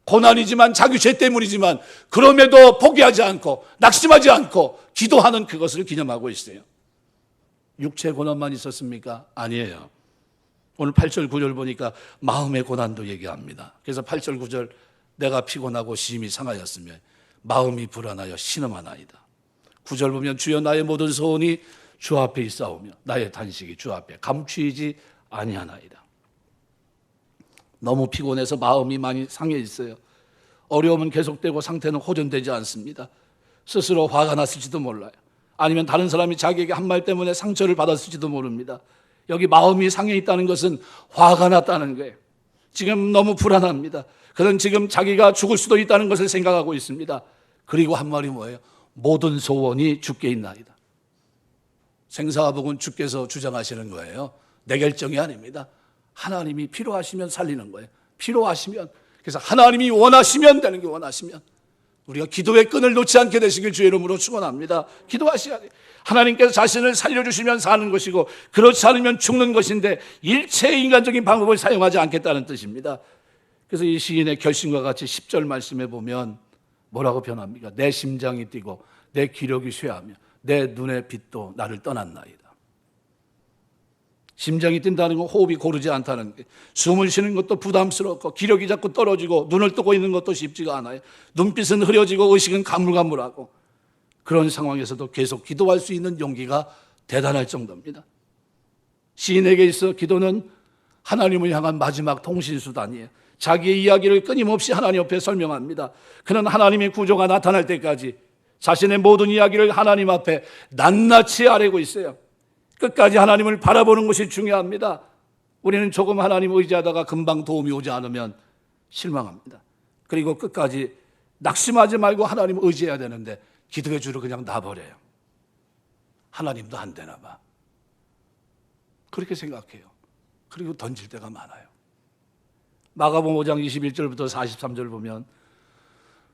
고난이지만 자기 죄 때문이지만 그럼에도 포기하지 않고 낙심하지 않고 기도하는 그것을 기념하고 있어요. 육체 고난만 있었습니까? 아니에요. 오늘 8절 9절 보니까 마음의 고난도 얘기합니다. 그래서 8절 9절 내가 피곤하고 심히 상하였으며 마음이 불안하여 신음하나이다. 9절 보면 주여 나의 모든 소원이 주 앞에 있사오며 나의 단식이 주 앞에 감추이지 아니하나이다. 너무 피곤해서 마음이 많이 상해 있어요. 어려움은 계속되고 상태는 호전되지 않습니다. 스스로 화가 났을지도 몰라요. 아니면 다른 사람이 자기에게 한 말 때문에 상처를 받았을지도 모릅니다. 여기 마음이 상해 있다는 것은 화가 났다는 거예요. 지금 너무 불안합니다. 그는 지금 자기가 죽을 수도 있다는 것을 생각하고 있습니다. 그리고 한 말이 뭐예요? 모든 소원이 주께 있나이다. 생사화복은 주께서 주장하시는 거예요. 내 결정이 아닙니다. 하나님이 필요하시면 살리는 거예요. 필요하시면. 그래서 하나님이 원하시면 되는 게, 원하시면. 우리가 기도의 끈을 놓지 않게 되시길 주의 이름으로 축원합니다. 기도하셔야 돼요. 하나님께서 자신을 살려주시면 사는 것이고 그렇지 않으면 죽는 것인데 일체의 인간적인 방법을 사용하지 않겠다는 뜻입니다. 그래서 이 시인의 결심과 같이 10절 말씀에 보면 뭐라고 변합니까? 내 심장이 뛰고 내 기력이 쇠하며 내 눈의 빛도 나를 떠났나이다. 심장이 뛴다는 건 호흡이 고르지 않다는 게, 숨을 쉬는 것도 부담스럽고 기력이 자꾸 떨어지고 눈을 뜨고 있는 것도 쉽지가 않아요. 눈빛은 흐려지고 의식은 가물가물하고, 그런 상황에서도 계속 기도할 수 있는 용기가 대단할 정도입니다. 시인에게 있어 기도는 하나님을 향한 마지막 통신수단이에요. 자기의 이야기를 끊임없이 하나님 앞에 설명합니다. 그는 하나님의 구조가 나타날 때까지 자신의 모든 이야기를 하나님 앞에 낱낱이 아뢰고 있어요. 끝까지 하나님을 바라보는 것이 중요합니다. 우리는 조금 하나님 의지하다가 금방 도움이 오지 않으면 실망합니다. 그리고 끝까지 낙심하지 말고 하나님 의지해야 되는데 기도의 줄을 그냥 놔버려요. 하나님도 안 되나 봐, 그렇게 생각해요. 그리고 던질 때가 많아요. 마가복음 5장 21절부터 43절 보면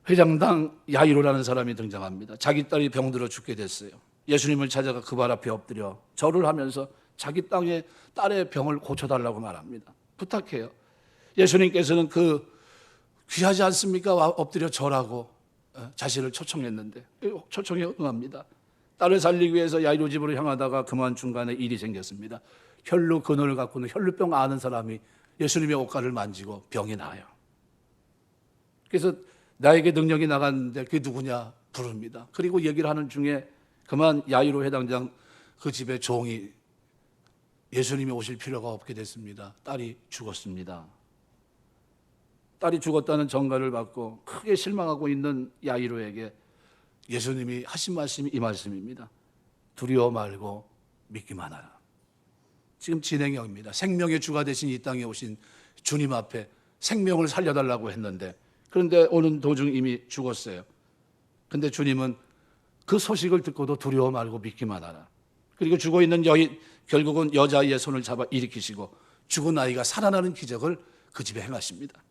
회장당 야이로라는 사람이 등장합니다. 자기 딸이 병들어 죽게 됐어요. 예수님을 찾아가 그 발 앞에 엎드려 절을 하면서 자기 딸의 병을 고쳐달라고 말합니다. 부탁해요. 예수님께서는 그 귀하지 않습니까? 엎드려 절하고 자신을 초청했는데 초청에 응합니다. 딸을 살리기 위해서 야이로 집으로 향하다가 그만 중간에 일이 생겼습니다. 혈루 근원을 갖고는 혈루병 아는 사람이 예수님의 옷가를 만지고 병이 나요. 그래서 나에게 능력이 나갔는데 그게 누구냐 부릅니다. 그리고 얘기를 하는 중에 그만 야이로 회당장 그 집의 종이 예수님이 오실 필요가 없게 됐습니다. 딸이 죽었습니다. 딸이 죽었다는 전가를 받고 크게 실망하고 있는 야이로에게 예수님이 하신 말씀이 이 말씀입니다. 두려워 말고 믿기만 하라. 지금 진행형입니다. 생명의 주가 되신 이 땅에 오신 주님 앞에 생명을 살려달라고 했는데, 그런데 오는 도중 이미 죽었어요. 근데 주님은 그 소식을 듣고도 두려워 말고 믿기만 하라. 그리고 죽어있는 여인, 결국은 여자아이의 손을 잡아 일으키시고 죽은 아이가 살아나는 기적을 그 집에 행하십니다.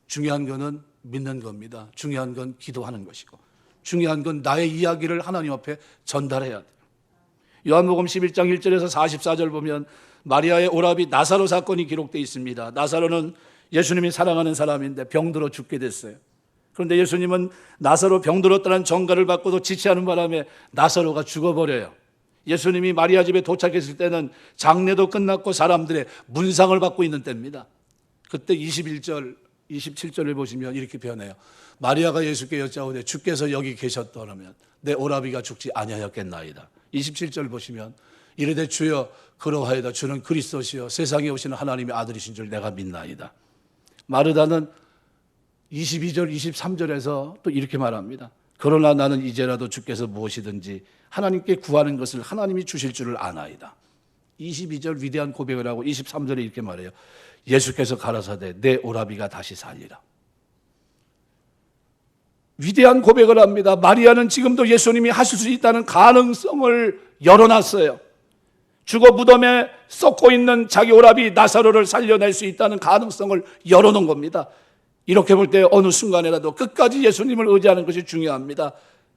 중요한 거는 믿는 겁니다. 중요한 건 기도하는 것이고, 중요한 건 나의 이야기를 하나님 앞에 전달해야 돼요. 요한복음 11장 1절에서 44절 보면 마리아의 오라비 나사로 사건이 기록되어 있습니다. 나사로는 예수님이 사랑하는 사람인데 병들어 죽게 됐어요. 그런데 예수님은 나사로 병들었다는 전가를 받고도 지체하는 바람에 나사로가 죽어버려요. 예수님이 마리아 집에 도착했을 때는 장례도 끝났고 사람들의 문상을 받고 있는 때입니다. 그때 21절, 27절을 보시면 이렇게 표현해요. 마리아가 예수께 여짜오되 주께서 여기 계셨더라면 내 오라비가 죽지 아니하였겠나이다. 27절 보시면 이르되 주여 그러하이다. 주는 그리스도시요 세상에 오시는 하나님의 아들이신 줄 내가 믿나이다. 마르다는 22절, 23절에서 또 이렇게 말합니다. 그러나 나는 이제라도 주께서 무엇이든지 하나님께 구하는 것을 하나님이 주실 줄을 아나이다. 22절 위대한 고백을 하고 23절에 이렇게 말해요. 예수께서 가라사대 내 오라비가 다시 살리라. 위대한 고백을 합니다. 마리아는 지금도 예수님이 하실 수 있다는 가능성을 열어놨어요. 죽어 무덤에 썩고 있는 자기 오라비 나사로를 살려낼 수 있다는 가능성을 열어놓은 겁니다. 이렇게 볼 때 어느 순간에라도 끝까지 예수님을 의지하는 것이 중요합니다.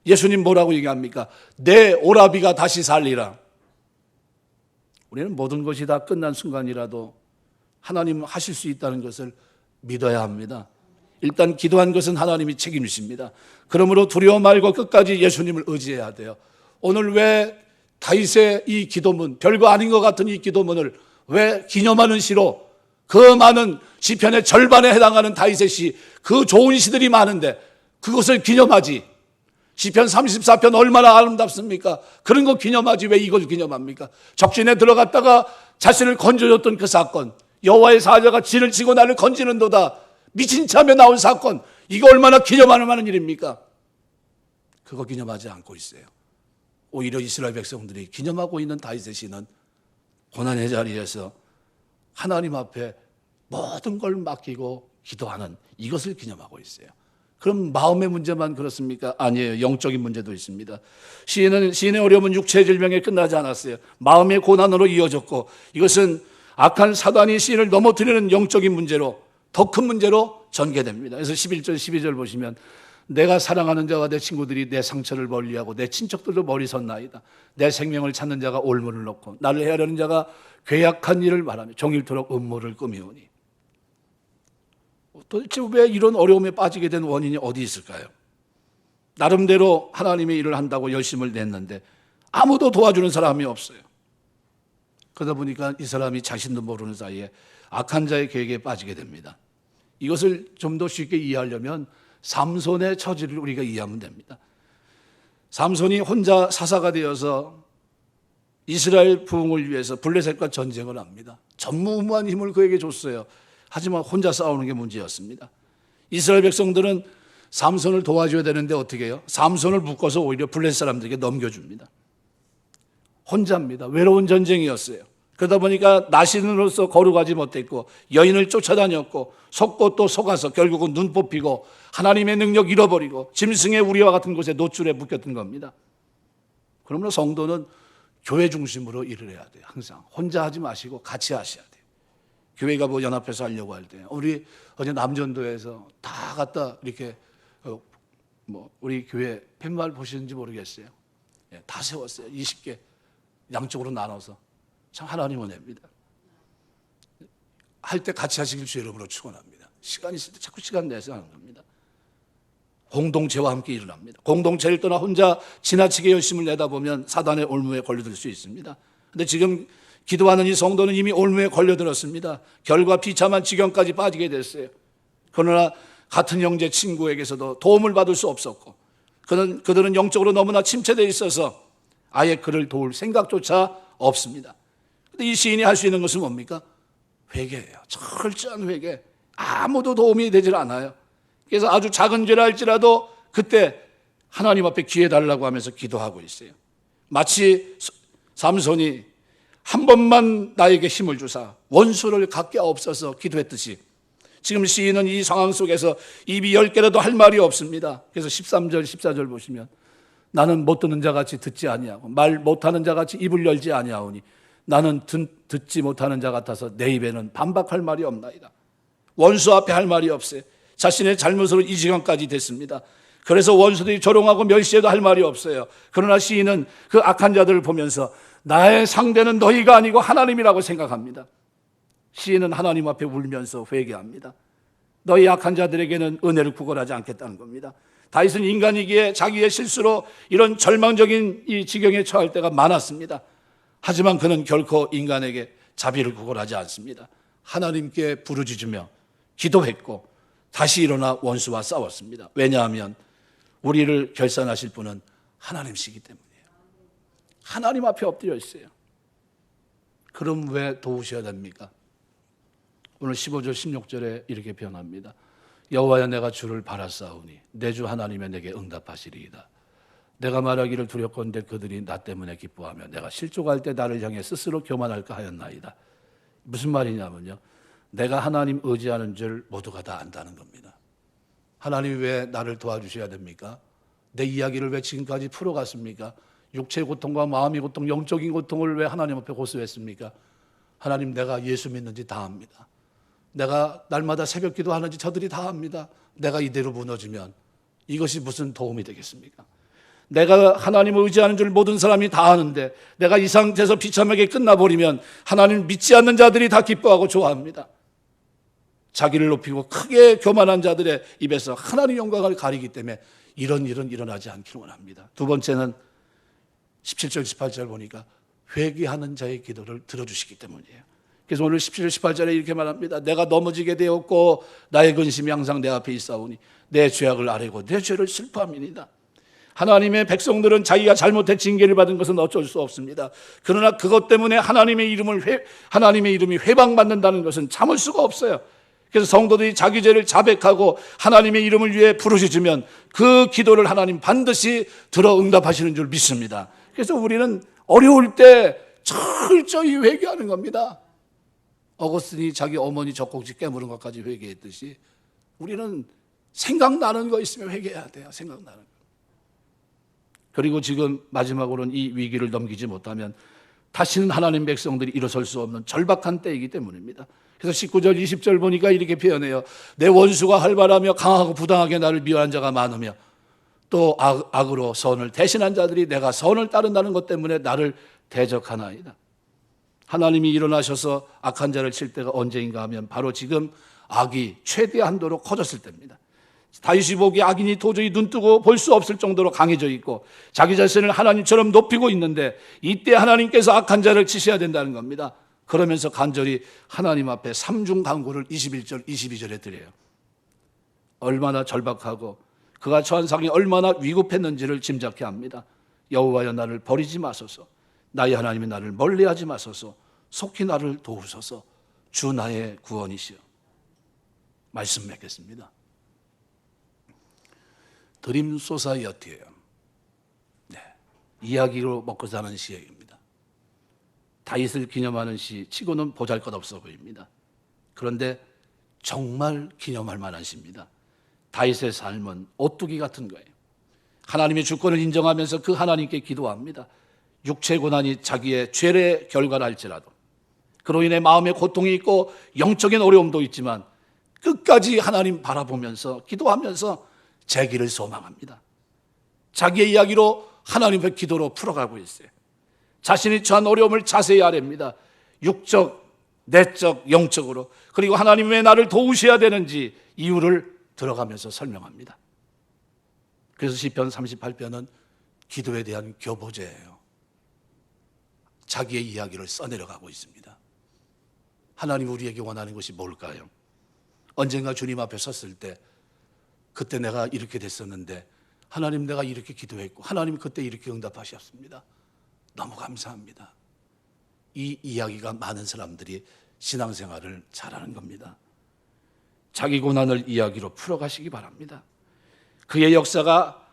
예수님 뭐라고 얘기합니까? 내 오라비가 다시 살리라. 우리는 모든 것이 다 끝난 순간이라도 하나님 하실 수 있다는 것을 믿어야 합니다. 일단 기도한 것은 하나님이 책임지십니다. 그러므로 두려워 말고 끝까지 예수님을 의지해야 돼요. 오늘 왜 다윗의 이 기도문, 별거 아닌 것 같은 이 기도문을 왜 기념하는 시로, 그 많은 시편의 절반에 해당하는 다윗의 시, 그 좋은 시들이 많은데 그것을 기념하지. 시편 34편 얼마나 아름답습니까? 그런 거 기념하지 왜 이걸 기념합니까? 적신에 들어갔다가 자신을 건져줬던 그 사건, 여호와의 사자가 진을 치고 나를 건지는도다, 미친 차며 나온 사건, 이거 얼마나 기념하는 만한 일입니까? 그거 기념하지 않고 있어요. 오히려 이스라엘 백성들이 기념하고 있는 다윗의 시는 고난의 자리에서 하나님 앞에 모든 걸 맡기고 기도하는 이것을 기념하고 있어요. 그럼 마음의 문제만 그렇습니까? 아니에요. 영적인 문제도 있습니다. 시인의 어려움은 육체의 질병에 끝나지 않았어요. 마음의 고난으로 이어졌고, 이것은 악한 사단이 시인을 넘어뜨리는 영적인 문제로, 더 큰 문제로 전개됩니다. 그래서 11절, 12절 보시면 내가 사랑하는 자와 내 친구들이 내 상처를 멀리하고 내 친척들도 머리 섰나이다. 내 생명을 찾는 자가 올무를 놓고 나를 헤아려는 자가 괴약한 일을 말하며 종일토록 음모를 꾸미오니. 도대체 왜 이런 어려움에 빠지게 된 원인이 어디 있을까요? 나름대로 하나님의 일을 한다고 열심을 냈는데 아무도 도와주는 사람이 없어요. 그러다 보니까 이 사람이 자신도 모르는 사이에 악한 자의 계획에 빠지게 됩니다. 이것을 좀 더 쉽게 이해하려면 삼손의 처지를 우리가 이해하면 됩니다. 삼손이 혼자 사사가 되어서 이스라엘 부흥을 위해서 블레셋과 전쟁을 합니다. 전무후무한 힘을 그에게 줬어요. 하지만 혼자 싸우는 게 문제였습니다. 이스라엘 백성들은 삼손을 도와줘야 되는데 어떻게 해요? 삼손을 묶어서 오히려 블레셋 사람들에게 넘겨줍니다. 혼자입니다. 외로운 전쟁이었어요. 그러다 보니까 나신으로서 거룩하지 못했고 여인을 쫓아다녔고 속고 또 속아서 결국은 눈 뽑히고 하나님의 능력 잃어버리고 짐승의 우리와 같은 곳에 노출에 묶였던 겁니다. 그러므로 성도는 교회 중심으로 일을 해야 돼요. 항상 혼자 하지 마시고 같이 하셔야 돼요. 교회가 뭐 연합해서 하려고 할 때 우리 어제 남전도에서 다 갖다 이렇게 우리 교회 팻말 보시는지 모르겠어요. 다 세웠어요. 20개 양쪽으로 나눠서 참 하나님 은혜입니다. 할 때 같이 하시길 주 이름으로 축원합니다. 시간 있을 때 자꾸 시간 내서 하는 겁니다. 공동체와 함께 일어납니다. 공동체를 떠나 혼자 지나치게 열심을 내다 보면 사단의 올무에 걸려들 수 있습니다. 그런데 지금 기도하는 이 성도는 이미 올무에 걸려들었습니다. 결과 비참한 지경까지 빠지게 됐어요. 그러나 같은 형제 친구에게서도 도움을 받을 수 없었고 그들은 영적으로 너무나 침체되어 있어서 아예 그를 도울 생각조차 없습니다. 그런데 이 시인이 할 수 있는 것은 뭡니까? 회개예요. 철저한 회개. 아무도 도움이 되질 않아요. 그래서 아주 작은 죄를 할지라도 그때 하나님 앞에 기회 달라고 하면서 기도하고 있어요. 마치 삼손이 한 번만 나에게 힘을 주사 원수를 갖게 없어서 기도했듯이 지금 시인은 이 상황 속에서 입이 10개라도 할 말이 없습니다. 그래서 13절 14절 보시면 나는 못 듣는 자같이 듣지 아니하고 말 못하는 자같이 입을 열지 아니하오니 나는 듣지 못하는 자 같아서 내 입에는 반박할 말이 없나이다. 원수 앞에 할 말이 없어요. 자신의 잘못으로 이 지경까지 됐습니다. 그래서 원수들이 조롱하고 멸시해도 할 말이 없어요. 그러나 시인은 그 악한 자들을 보면서 나의 상대는 너희가 아니고 하나님이라고 생각합니다. 시인은 하나님 앞에 울면서 회개합니다. 너희 악한 자들에게는 은혜를 구걸하지 않겠다는 겁니다. 다윗은 인간이기에 자기의 실수로 이런 절망적인 이 지경에 처할 때가 많았습니다. 하지만 그는 결코 인간에게 자비를 구걸하지 않습니다. 하나님께 부르짖으며 기도했고 다시 일어나 원수와 싸웠습니다. 왜냐하면 우리를 결산하실 분은 하나님이시기 때문이에요. 하나님 앞에 엎드려 있어요. 그럼 왜 도우셔야 됩니까? 오늘 15절 16절에 이렇게 표현합니다. 여호와여 내가 주를 바라사오니 내 주 하나님의 내게 응답하시리이다. 내가 말하기를 두렵건대 그들이 나 때문에 기뻐하며 내가 실족할 때 나를 향해 스스로 교만할까 하였나이다. 무슨 말이냐면요, 내가 하나님 의지하는 줄 모두가 다 안다는 겁니다. 하나님이 왜 나를 도와주셔야 됩니까? 내 이야기를 왜 지금까지 풀어갔습니까? 육체의 고통과 마음의 고통, 영적인 고통을 왜 하나님 앞에 호소했습니까? 하나님 내가 예수 믿는지 다 압니다. 내가 날마다 새벽 기도하는지 저들이 다 압니다. 내가 이대로 무너지면 이것이 무슨 도움이 되겠습니까? 내가 하나님을 의지하는 줄 모든 사람이 다 아는데 내가 이 상태에서 비참하게 끝나버리면 하나님 믿지 않는 자들이 다 기뻐하고 좋아합니다. 자기를 높이고 크게 교만한 자들의 입에서 하나님 영광을 가리기 때문에 이런 일은 일어나지 않기를 원합니다. 두 번째는 17절 18절 보니까 회개하는 자의 기도를 들어주시기 때문이에요. 그래서 오늘 17절 18절에 이렇게 말합니다. 내가 넘어지게 되었고 나의 근심이 항상 내 앞에 있사오니 내 죄악을 아뢰고 내 죄를 슬퍼함이니이다. 하나님의 백성들은 자기가 잘못해 징계를 받은 것은 어쩔 수 없습니다. 그러나 그것 때문에 하나님의 이름이 회방받는다는 것은 참을 수가 없어요. 그래서 성도들이 자기 죄를 자백하고 하나님의 이름을 위해 부르짖으면 그 기도를 하나님 반드시 들어 응답하시는 줄 믿습니다. 그래서 우리는 어려울 때 철저히 회개하는 겁니다. 어거스틴이 자기 어머니 젖꼭지 깨무른 것까지 회개했듯이 우리는 생각나는 거 있으면 회개해야 돼요. 생각나는 거. 그리고 지금 마지막으로는 이 위기를 넘기지 못하면 다시는 하나님 백성들이 일어설 수 없는 절박한 때이기 때문입니다. 그래서 19절 20절 보니까 이렇게 표현해요. 내 원수가 활발하며 강하고 부당하게 나를 미워한 자가 많으며 또 악으로 선을 대신한 자들이 내가 선을 따른다는 것 때문에 나를 대적하나이다. 하나님이 일어나셔서 악한 자를 칠 때가 언제인가 하면 바로 지금 악이 최대 한도로 커졌을 때입니다. 다윗이 보기에 악인이 도저히 눈뜨고 볼 수 없을 정도로 강해져 있고 자기 자신을 하나님처럼 높이고 있는데 이때 하나님께서 악한 자를 치셔야 된다는 겁니다. 그러면서 간절히 하나님 앞에 삼중 간구를 21절, 22절에 드려요. 얼마나 절박하고 그가 처한 상황이 얼마나 위급했는지를 짐작케 합니다. 여호와여 나를 버리지 마소서. 나의 하나님이 나를 멀리하지 마소서. 속히 나를 도우소서. 주 나의 구원이시여. 말씀 맺겠습니다. 드림 소사이어티예요. 네, 이야기로 먹고 사는 시입니다. 다윗을 기념하는 시 치고는 보잘것없어 보입니다. 그런데 정말 기념할 만한 시입니다. 다윗의 삶은 오뚜기 같은 거예요. 하나님의 주권을 인정하면서 그 하나님께 기도합니다. 육체 고난이 자기의 죄의 결과라 할지라도 그로 인해 마음의 고통이 있고 영적인 어려움도 있지만 끝까지 하나님 바라보면서 기도하면서 재기를 소망합니다. 자기의 이야기로 하나님의 기도로 풀어가고 있어요. 자신이 처한 어려움을 자세히 아랩니다. 육적, 내적, 영적으로. 그리고 하나님 왜 나를 도우셔야 되는지 이유를 들어가면서 설명합니다. 그래서 시편 38편은 기도에 대한 교보제예요. 자기의 이야기를 써내려가고 있습니다. 하나님 우리에게 원하는 것이 뭘까요? 언젠가 주님 앞에 섰을 때 그때 내가 이렇게 됐었는데 하나님 내가 이렇게 기도했고 하나님 그때 이렇게 응답하셨습니다. 너무 감사합니다. 이 이야기가 많은 사람들이 신앙생활을 잘하는 겁니다. 자기 고난을 이야기로 풀어가시기 바랍니다. 그의 역사가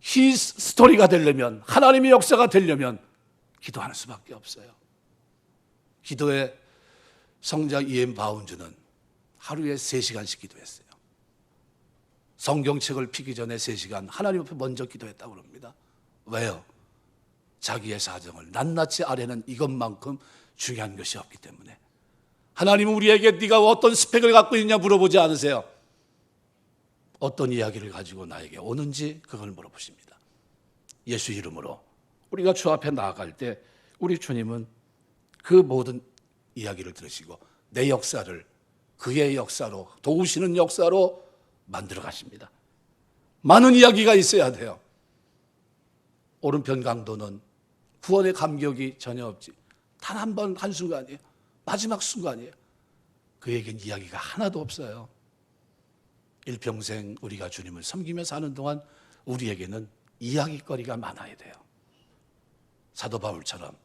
히스토리가 되려면 하나님의 역사가 되려면 기도하는 수밖에 없어요. 기도의 성자 이엠 바운즈는 하루에 3시간씩 기도했어요. 성경책을 피기 전에 3시간 하나님 앞에 먼저 기도했다고 합니다. 왜요? 자기의 사정을 낱낱이 아뢰는 이것만큼 중요한 것이 없기 때문에. 하나님은 우리에게 네가 어떤 스펙을 갖고 있냐 물어보지 않으세요. 어떤 이야기를 가지고 나에게 오는지 그걸 물어보십니다. 예수 이름으로 우리가 주 앞에 나아갈 때 우리 주님은 그 모든 이야기를 들으시고 내 역사를 그의 역사로 도우시는 역사로 만들어 가십니다. 많은 이야기가 있어야 돼요. 오른편 강도는 구원의 감격이 전혀 없지. 단 한 번 한순간이에요. 마지막 순간이에요. 그에겐 이야기가 하나도 없어요. 일평생 우리가 주님을 섬기며 사는 동안 우리에게는 이야기거리가 많아야 돼요. 사도 바울처럼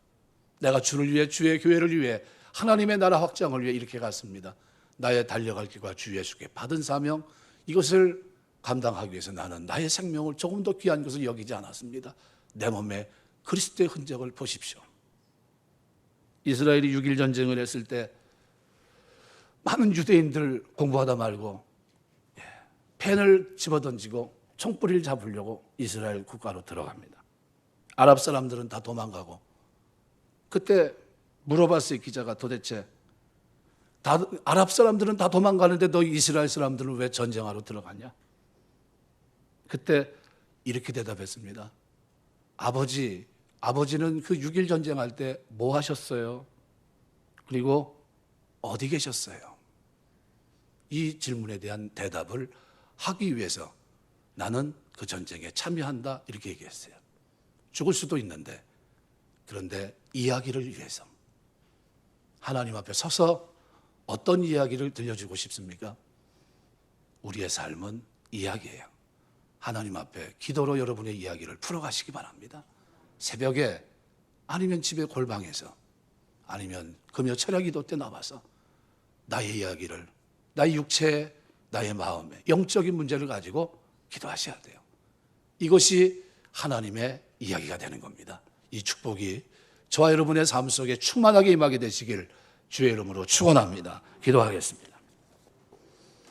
내가 주를 위해 주의 교회를 위해 하나님의 나라 확장을 위해 이렇게 갔습니다. 나의 달려갈 길과 주 예수께 받은 사명 이것을 감당하기 위해서 나는 나의 생명을 조금 더 귀한 것을 여기지 않았습니다. 내 몸에 그리스도의 흔적을 보십시오. 이스라엘이 6.1 전쟁을 했을 때 많은 유대인들 공부하다 말고 펜을 집어던지고 총뿌리를 잡으려고 이스라엘 국가로 들어갑니다. 아랍 사람들은 다 도망가고 그때 물어봤어요. 기자가 도대체 아랍 사람들은 다 도망가는데 너 이스라엘 사람들은 왜 전쟁하러 들어가냐? 그때 이렇게 대답했습니다. 아버지는 그 6.1 전쟁할 때 뭐 하셨어요? 그리고 어디 계셨어요? 이 질문에 대한 대답을 하기 위해서 나는 그 전쟁에 참여한다 이렇게 얘기했어요. 죽을 수도 있는데 그런데 이야기를 위해서 하나님 앞에 서서 어떤 이야기를 들려주고 싶습니까? 우리의 삶은 이야기예요. 하나님 앞에 기도로 여러분의 이야기를 풀어가시기 바랍니다. 새벽에 아니면 집의 골방에서 아니면 금요 철야 기도 때 나와서 나의 이야기를 나의 육체, 나의 마음에 영적인 문제를 가지고 기도하셔야 돼요. 이것이 하나님의 이야기가 되는 겁니다. 이 축복이 저와 여러분의 삶 속에 충만하게 임하게 되시길 주의 이름으로 축원합니다. 기도하겠습니다.